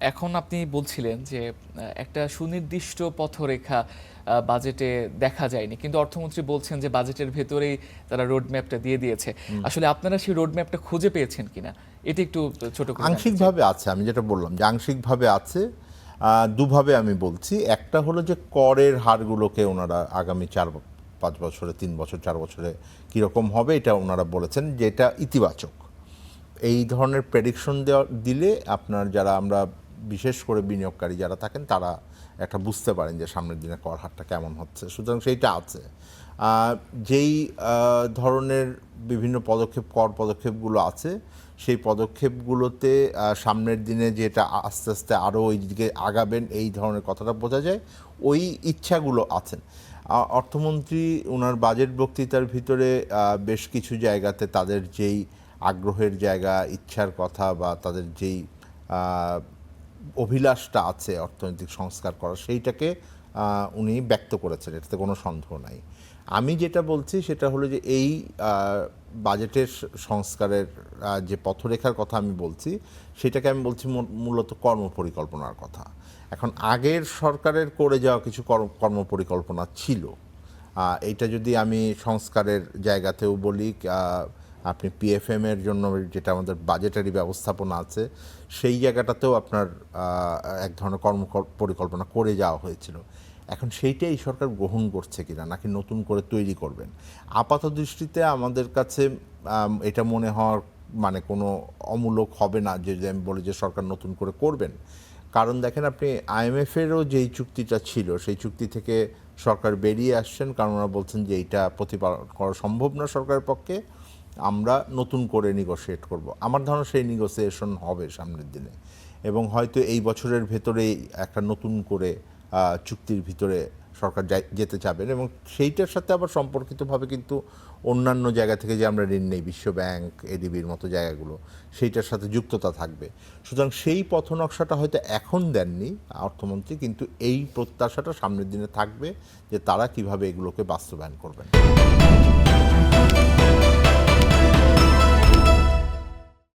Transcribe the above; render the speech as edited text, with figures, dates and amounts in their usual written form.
এখন আপনি বলছিলেন যে একটা সুনির্দিষ্ট পথরেখা বাজেটে দেখা যায়নি, কিন্তু অর্থমন্ত্রী বলছেন যে বাজেটের ভেতরেই তারা রোড ম্যাপটা দিয়ে দিয়েছে। আসলে আপনারা সেই রোড ম্যাপটা খুঁজে পেয়েছেন কিনা, এটা একটু ছোট করে জানতে চাই। আংশিকভাবে আছে, আমি যেটা বললাম যে আংশিকভাবে আছে। দুভাবে আমি বলছি। একটা হলো যে করের হারগুলোকে ওনারা আগামী 4-5 বছরে, 3 বছর 4 বছরে কীরকম হবে এটা ওনারা বলেছেন, যেটা ইতিবাচক। এই ধরনের প্রেডিকশন দিলে আপনার যারা আমরা বিশেষ করে বিনিয়োগকারী যারা থাকেন তারা একটা বুঝতে পারেন যে সামনের দিনে কর হারটা কেমন হচ্ছে, সুতরাং সেইটা আছে। যেই ধরনের বিভিন্ন কর পদক্ষেপগুলো আছে, সেই পদক্ষেপগুলোতে সামনের দিনে যেটা আস্তে আস্তে আরও ওই দিকে আগাবেন এই ধরনের কথাটা বোঝা যায়, ওই ইচ্ছাগুলো আছেন। অর্থমন্ত্রী ওনার বাজেট বক্তৃতার ভিতরে বেশ কিছু জায়গাতে তাদের যেই আগ্রহের জায়গা, ইচ্ছার কথা বা তাদের যেই অভিলাষটা আছে অর্থনৈতিক সংস্কার করার, সেইটাকে উনি ব্যক্ত করেছেন, এটাতে কোনো সন্দেহ নাই। আমি যেটা বলছি সেটা হলো যে এই বাজেটের সংস্কারের যে পথরেখার কথা আমি বলছি, সেটাকে আমি বলছি মূলত কর্মপরিকল্পনার কথা। এখন আগের সরকারের করে যাওয়া কিছু কর্মপরিকল্পনা ছিল, এইটা যদি আমি সংস্কারের জায়গাতেও বলি, আপনি পিএফএম এর জন্য যেটা আমাদের বাজেটারি ব্যবস্থাপনা আছে, সেই জায়গাটাতেও আপনার এক ধরনের পরিকল্পনা করে যাওয়া হয়েছিল। এখন সেইটাই সরকার গ্রহণ করছে কিনা, নাকি নতুন করে তৈরি করবেন, আপাত দৃষ্টিতে আমাদের কাছে এটা মনে হওয়ার মানে কোনো অমূলক হবে না যে আমি বলি যে সরকার নতুন করে করবেন। কারণ দেখেন, আপনি আইএমএফেরও যেই চুক্তিটা ছিল সেই চুক্তি থেকে সরকার বেরিয়ে আসছেন, কারণ ওরা বলছেন যে এইটা প্রতিপালন করা সম্ভব না সরকারের পক্ষে, আমরা নতুন করে নেগোশিয়েট করব। আমার ধারণা সেই নেগোসিয়েশন হবে সামনের দিনে, এবং হয়তো এই বছরের ভেতরেই একটা নতুন করে চুক্তির ভিতরে সরকার যেতে চাবেন, এবং সেইটার সাথে আবার সম্পর্কিতভাবে কিন্তু অন্যান্য জায়গা থেকে যে আমরা ঋণ নেই, বিশ্ব ব্যাংক, এডিবির মতো জায়গাগুলো, সেইটার সাথে যুক্ততা থাকবে। সুতরাং সেই পথনকশাটা হয়তো এখন দেননি অর্থমন্ত্রী, কিন্তু এই প্রত্যাশাটা সামনের দিনে থাকবে যে তারা কিভাবে এগুলোকে বাস্তবায়ন করবেন।